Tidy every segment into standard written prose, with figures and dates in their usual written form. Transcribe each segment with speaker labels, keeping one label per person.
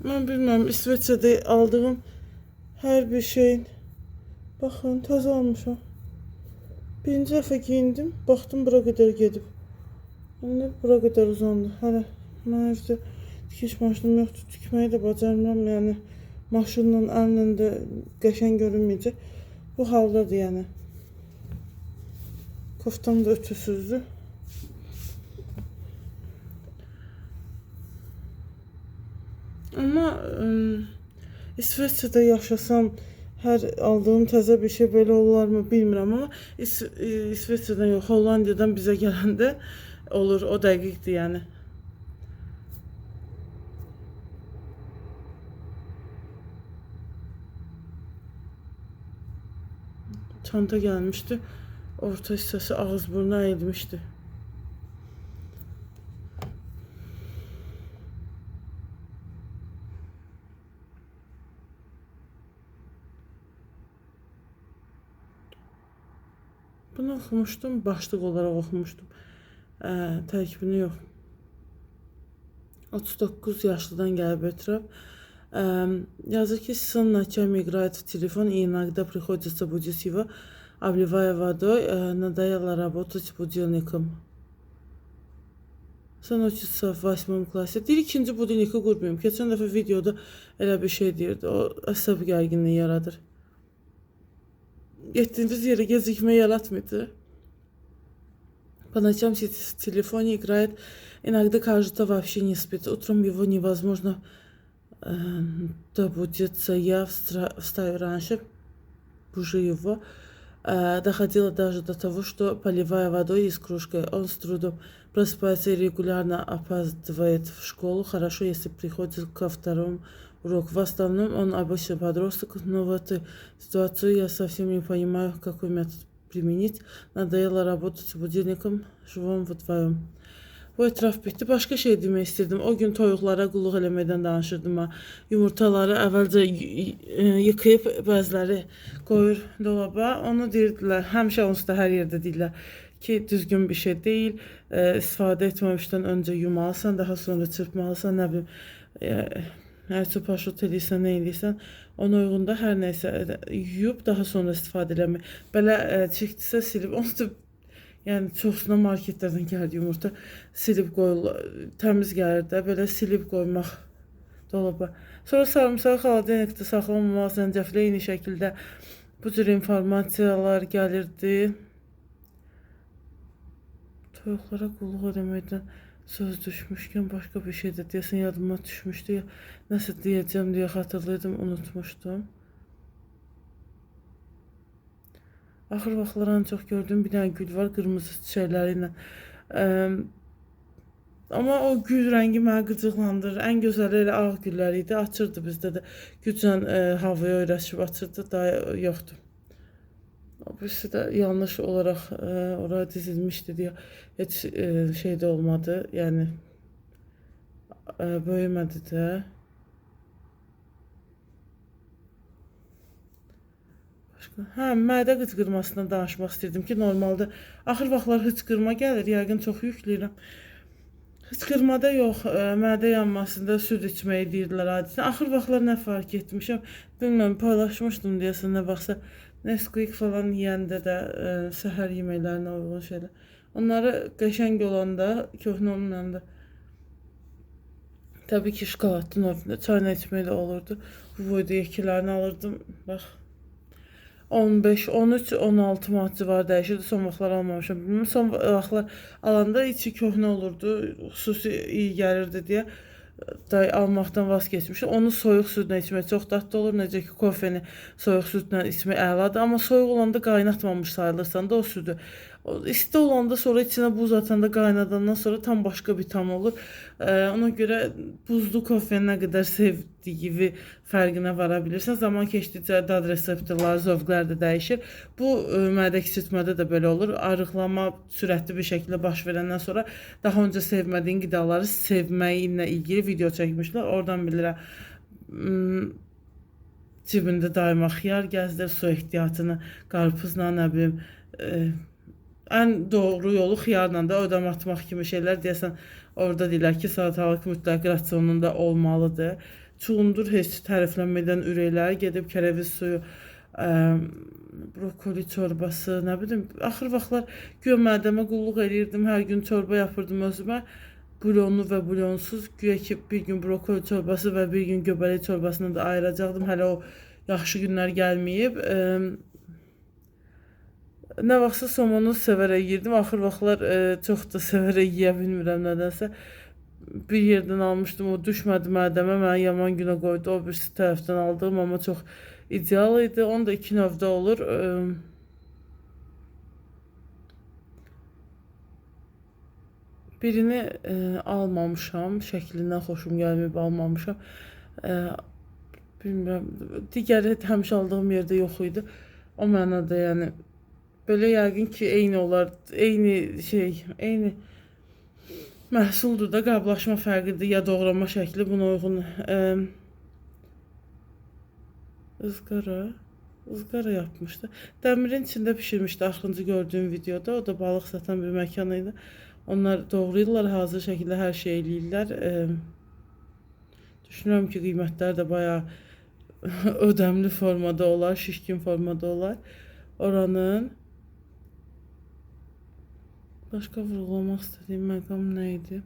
Speaker 1: Ben bilmem, İsveç'te aldığım her bir şeyin. Baxın, təzə almışam. Birinci dəfə giyindim, baxdım bura qədər gedib. İndi bura qədər uzandı. Hələ mən evdə tikiş maşınım yoxdur. Tikməyi də bacarmıram. Yəni maşınla, əllə də qəşəng görünməyəcək. Bu haldadır yəni. Koftam da ütüsüzdür. Ama İsveç'te yaşasam her aldığım təzə bir şey böyle olar mı bilmirəm ama İsveç'den yox, Hollandiyadan bizə gələndə olur, o dəqiqdir yəni. Çanta gelmişti. Orta hissəsi ağız burnu əyilmişdi. Bunu oxumuşdum, başlıq olaraq oxumuşdum. Tərkibini yox. 39 yaşlıdan gəlib etiraf. Yazır ki, сын ночами играет в телефон и иногда приходится будить его, обливая водой. Надоело работать будильником. Сын учится в 8 классе. Deyir, ikinci budilniki qurmayım. Keçən dəfə videoda elə bir şey deyirdi. O əsəb gərginliyi yaradır. Getdiyimiz yerə gecikmə yaratmıydı. По ночам сидит в телефоне, играет. Иногда кажется, вообще не спит. Утром его невозможно добудиться. Я встаю раньше, бужу его. Доходило даже до того, что поливая водой из кружки, он с трудом просыпается и регулярно опаздывает в школу. Хорошо, если приходит ко второму уроку. В основном он обычный подросток, но в этой ситуации я совсем не понимаю, какой метод применить. Надоело работать с будильником, живем вдвоем. Bu etraf bitdi. Başqa şey demək istirdim. O gün toyuqlara qulluq eləməkdən danışırdım. Yumurtaları əvvəlcə yıkayıb bəziləri qoyur dolaba. Onu deyirdilər. Həmişə onsuz da hər yerdə deyirlər ki, düzgün bir şey deyil. İstifadə etməmişdən öncə yumalısan, daha sonra çırpmalısan, nə bilim, hər çöpaşot edirsən, nə edirsən, ona uyğun da hər nəysə yuyub daha sonra istifadə eləmək. Belə çəkdisə silib, onu da yəni çoxsuna marketlərdən gəldi yumurta silib qoyulur, təmiz gəlir də, belə silib qoymaq dolaba. Sonra sarımsağı xaladenikdə saxlamamaq, zəncəfilə eyni şəkildə bu cür informasiyalar gəlirdi. Toyuqlara qulluq eləməkdən söz düşmüşkən başqa bir şey də deyəsən yadıma düşmüşdü. Nəsə deyəcəm deyə xatırlaydım, unutmuşdum. Axır vaxtlar en çox gördüyüm bir dənə gül var, qırmızı çiçəkləri ilə. Amma o gül rəngi məni qıcıqlandırır. Ən gözəli elə ağ güllər idi. Açırdı bizdə də. Güclə havaya öyrəşib açırdı. Daha yoxdur. Birisi də yanlış olaraq oraya dizilmişdi deyə heç şey də olmadı. Yəni böyümədi də. Hə, mədə hıçqırmasından danışmaq istirdim ki, normalda axır vaxtlar hıçqırma gəlir, yəqin çox yükləyirəm. Hıçqırmada yox, mədə yanmasında süd içməyi deyirdilər adətən. Axır vaxtlar nə fark etmişəm, bilmirəm, paylaşmışdım deyəsən nə vaxtsa. Nesquik falan yeyəndə də səhər yeməklərinə uyğun şeylər. Onları qəşəng olanda, köhnə olmayanda təbii ki, şokoladlı növündə çayla içmək də olurdu. Bu boyda yekilərini alırdım, bax. 15, 13, 16 manat civarı dəyişirdi. Son vaxtlar almamışam. Bilmiyorum, son vaxtlar alanda içi köhnə olurdu. Xüsusi iyi gəlirdi deyə almaqdan vaz keçmişdim. Onu soyuq südlə içmək çox dadlı olur. Necə ki, kofeni soyuq südlə içmək əladır. Amma soyuq olanda qaynatmamış sayılırsan da o südü. İsti olanda sonra içine buz atanda qaynadandan sonra tam başqa bir tam olur. Ona görə buzlu kofeni nə qədər sevdiyi fərqinə vara bilirsən. Zaman keçdikcə dad reseptorları, zövqlər də dəyişir. Bu mədə kiçiltmədə də belə olur. Arıqlama sürətli bir şəkildə baş verəndən sonra daha öncə sevmədiyin qidaları sevməyinlə ilgili video çəkmişlər. Oradan bilirəm. Cibində daima xiyar gəzdir, su ehtiyatını qarpızla, nə bilim, ən doğru yolu xiyarla da ödəm atmaq kimi şeylər deyəsən orada deyirlər ki, salatalıq mütləq rasionunda olmalıdır. çulundur heç təriflənmədən ürəkləri gedib, kərəviz suyu, brokoli çorbası, nə bilim, axır vaxtlar güya mədəmə qulluq eləyirdim, hər gün çorba yapırdım özümə. Bulyonlu və bulyonsuz, güya ki bir gün brokoli çorbası və bir gün göbələk çorbasını da ayıracaqdım. Hələ o yaxşı günlər gəlməyib. Nə vaxtsa somonu sevərək yeyirdim. Axır vaxtlar çox da sevərək yeyə bilmirəm nədənsə. Bir yerdən almışdım, o düşmədi mədəmə, məni yaman günə qoydu. O birisi tərəfdən aldığım, amma çox ideal idi. Onu da 2 növdə olur. Birini almamışam, şəklindən xoşum gəlməyib almamışam. Bilmirəm, digəri həmişə aldığım yerdə yox idi. O mənada, yəni böyle yəqin ki eyni olar, eyni məhsuldur da, qablaşma fərqidir ya doğrama şəkli buna uyğun. ızqara yapmışdı. Dəmirin içində pişirmişdi axırıncı gördüyüm videoda. O da balıq satan bir məkan idi. Onlar doğrayırlar, hazır şəkildə hər şey eləyirlər. Düşünürəm ki qiymətlər də bayağı ödəmli formada olar, şişkin formada olar. Oranın başqa vurğulamaq istədiyim məqam nə idi?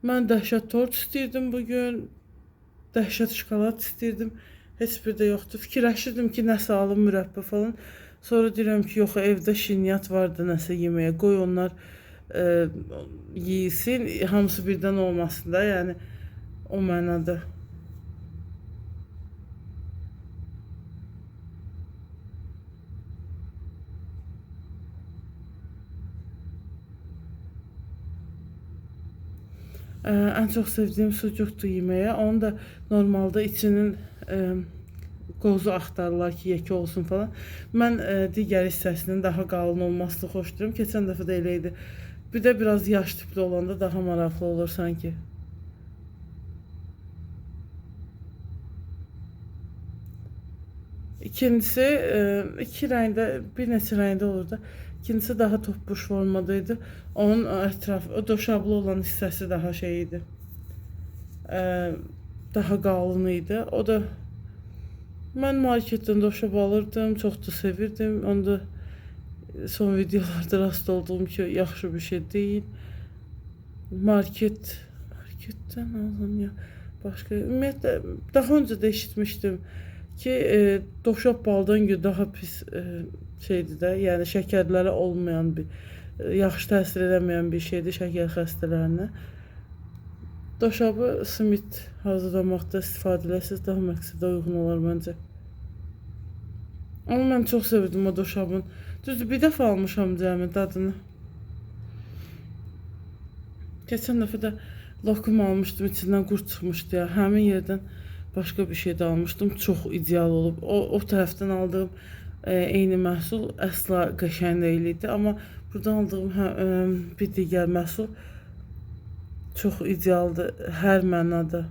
Speaker 1: Mən dəhşət tort istəyirdim bugün. Dəhşət şokolad istəyirdim. Heç bir də yoxdur. Fikirləşirdim ki, nəsə alım, mürəbbə falan. Sonra deyirəm ki, yox, evdə şirniyyat vardı nəsə yeməyə. Qoy onlar yeyilsin, hamısı birdən olmasın da, yəni o mənada. Ən çox sevdiyim sucukdur yeməyə. Onu da normalda içinin qozu axtarırlar ki, yekə olsun falan. Mən digər hissəsinin daha qalın olmasını xoşlayıram. Keçən dəfə də elə idi. Bir də biraz yaş tipli olanda daha maraqlı olur sanki. İkincisi, iki rəngdə, bir neçə rəngdə olur da. İkincisi daha topbuş formadaydı. Onun ətrafı, o doşablı olan hissəsi daha şey idi. Daha qalın idi. O da mən marketdən doşab alırdım, çox da sevirdim. Onu da son videolarda rast olduğum ki, yaxşı bir şey deyil. Marketdən aldım ya. Başqa, ümumiyyətlə, daha öncə də eşitmişdim ki, doşab baldan daha pis şeydir də, yəni şəkərləri olmayan bir, yaxşı təsir eləməyən bir şeydir şəkər xəstələrinə. Doşabı simit hazırlamaqda istifadə eləsəz daha məqsədə uyğun olar məncə. Amma mən çox sevirdim o doşabın. Düzdür, bir dəfə almışam cəmi dadını. Keçən dəfə də lokum almışdım, içindən qurd çıxmışdı ya. Həmin yerdən başqa bir şey də almışdım. Çox ideal olub. O tərəfdən aldığım eyni məhsul əsla qəşəng deyil idi. Amma buradan aldığım bir digər məhsul çox idealdır hər mənada.